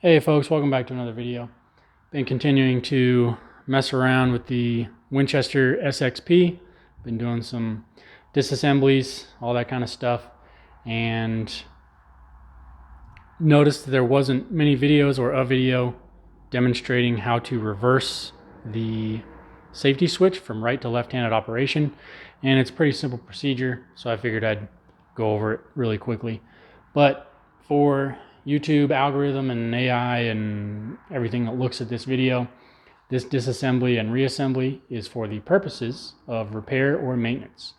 Hey folks, welcome back to another video. Been continuing to mess around with the Winchester SXP. Been doing some disassemblies, all that kind of stuff, and noticed that there wasn't many videos or a video demonstrating how to reverse the safety switch from right to left-handed operation. And it's a pretty simple procedure, so I figured I'd go over it really quickly. But for YouTube algorithm and AI and everything that looks at this video, this disassembly and reassembly is for the purposes of repair or maintenance.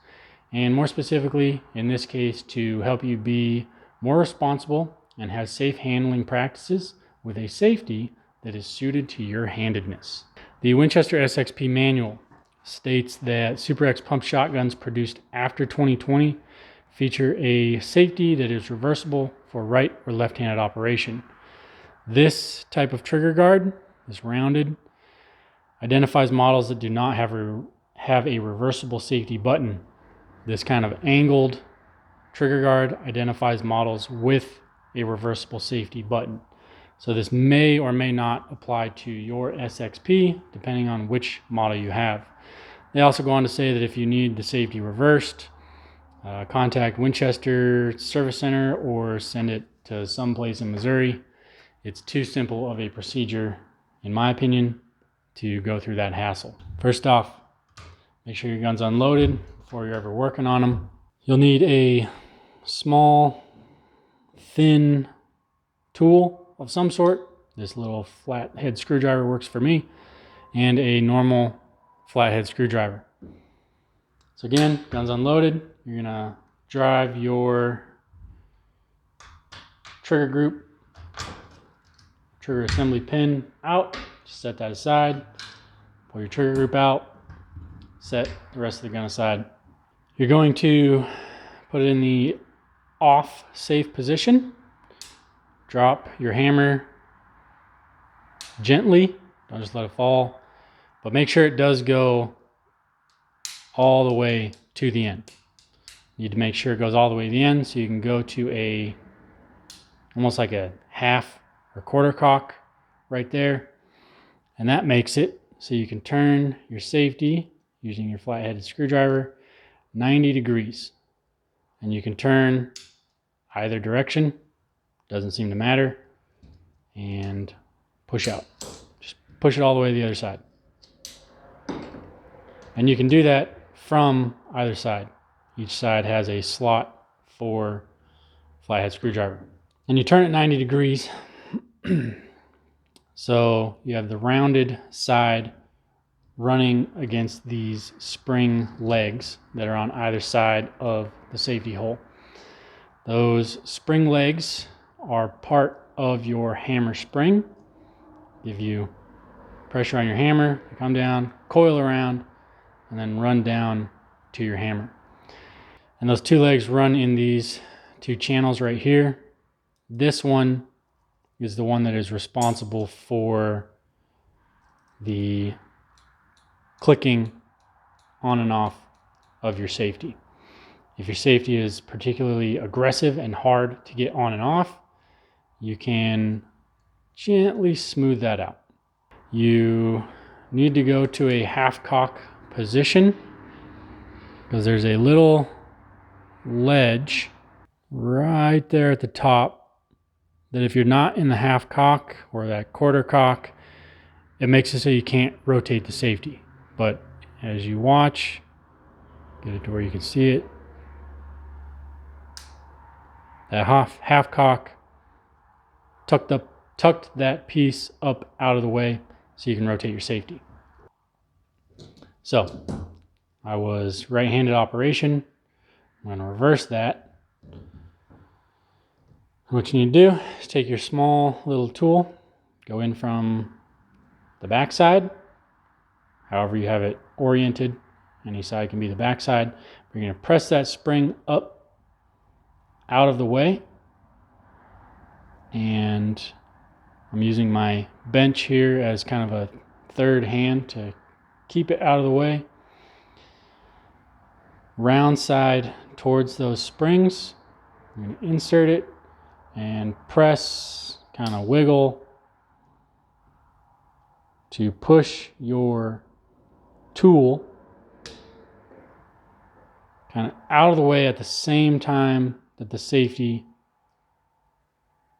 And more specifically, in this case, to help you be more responsible and have safe handling practices with a safety that is suited to your handedness. The Winchester SXP manual states that Super X pump shotguns produced after 2020 feature a safety that is reversible for right or left-handed operation. This type of trigger guard is rounded, identifies models that do not have a reversible safety button. This kind of angled trigger guard identifies models with a reversible safety button. So this may or may not apply to your SXP depending on which model you have. They also go on to say that if you need the safety reversed, contact Winchester Service Center or send it to someplace in Missouri. It's too simple of a procedure, in my opinion, to go through that hassle. First off, make sure your gun's unloaded before you're ever working on them. You'll need a small, thin tool of some sort. This little flathead screwdriver works for me, and a normal flathead screwdriver. So again, gun's unloaded. You're gonna drive your trigger group, trigger assembly pin out. Just set that aside. Pull your trigger group out. Set the rest of the gun aside. You're going to put it in the off safe position. Drop your hammer gently. Don't just let it fall, but make sure it does go all the way to the end. You need to make sure it goes all the way to the end so you can go to almost like a half or quarter cock right there. And that makes it so you can turn your safety using your flat-headed screwdriver 90 degrees. And you can turn either direction, doesn't seem to matter, and push out. Just push it all the way to the other side. And you can do that from either side. Each side has a slot for flathead screwdriver. And you turn it 90 degrees. So you have the rounded side running against these spring legs that are on either side of the safety hole. Those spring legs are part of your hammer spring. Give you pressure on your hammer, come down, coil around, and then run down to your hammer. And those two legs run in these two channels right here. This one is the one that is responsible for the clicking on and off of your safety. If your safety is particularly aggressive and hard to get on and off, you can gently smooth that out. You need to go to a half cock position because there's a little ledge right there at the top that if you're not in the half cock or that quarter cock, it makes it so you can't rotate the safety. But as you watch, get it to where you can see it, that half cock tucked that piece up out of the way so you can rotate your safety. So I was right-handed operation. I'm going to reverse that. What you need to do is take your small little tool, go in from the back side, however you have it oriented. Any side can be the back side. You're going to press that spring up out of the way, and I'm using my bench here as kind of a third hand to keep it out of the way. Round side towards those springs. I'm going to insert it and press, kind of wiggle to push your tool kind of out of the way at the same time that the safety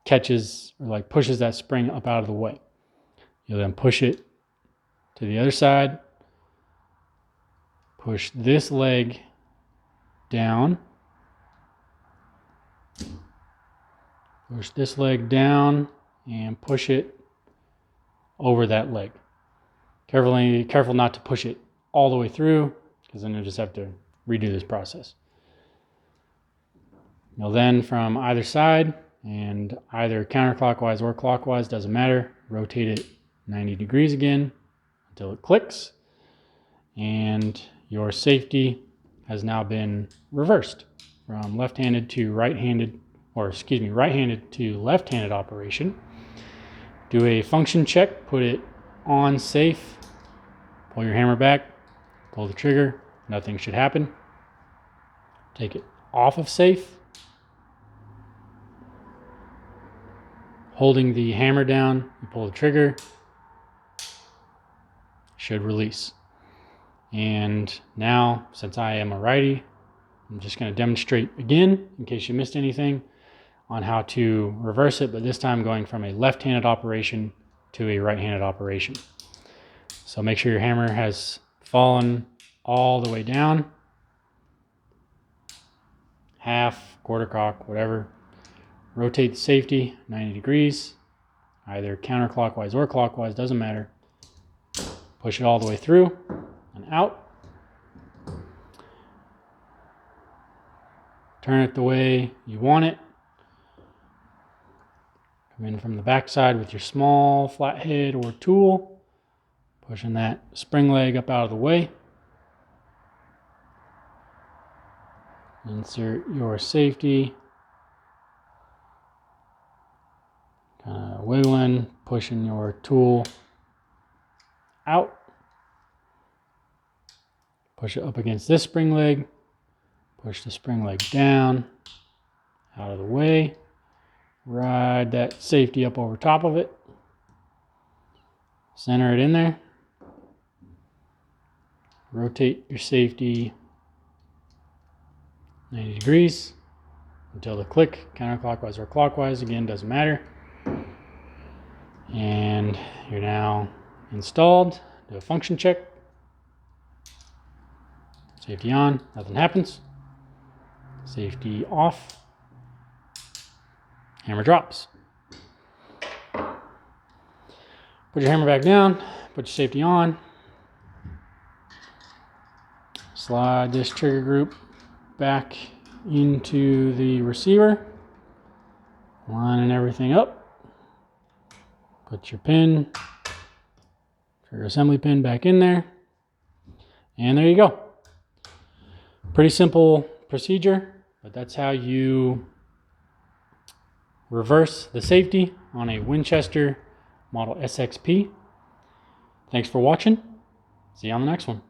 catches or like pushes that spring up out of the way. You'll then push it to the other side, push this leg down, push this leg down, and push it over that leg. Careful not to push it all the way through, because then you'll just have to redo this process. You'll then, from either side, and either counterclockwise or clockwise, doesn't matter, rotate it 90 degrees again until it clicks, and your safety has now been reversed from left-handed to right-handed, or excuse me, right-handed to left-handed operation. Do a function check, put it on safe, pull your hammer back, pull the trigger, nothing should happen. Take it off of safe, holding the hammer down, you pull the trigger, should release. And now, since I am a righty, I'm just going to demonstrate again, in case you missed anything, on how to reverse it, but this time going from a left-handed operation to a right-handed operation. So make sure your hammer has fallen all the way down, half, quarter cock, whatever. Rotate the safety 90 degrees, either counterclockwise or clockwise, doesn't matter. Push it all the way through and out. Turn it the way you want it. Come in from the back side with your small flathead or tool, pushing that spring leg up out of the way. Insert your safety, kind of wiggling, pushing your tool out. Push it up against this spring leg, push the spring leg down, out of the way. Ride that safety up over top of it. Center it in there. Rotate your safety 90 degrees until the click, counterclockwise or clockwise, again, doesn't matter. And you're now installed. Do a function check. Safety on, nothing happens. Safety off. Hammer drops. Put your hammer back down, put your safety on. Slide this trigger group back into the receiver. Lining everything up. Put your pin, trigger assembly pin back in there. And there you go. Pretty simple procedure, but that's how you reverse the safety on a Winchester Model SXP. Thanks for watching. See you on the next one.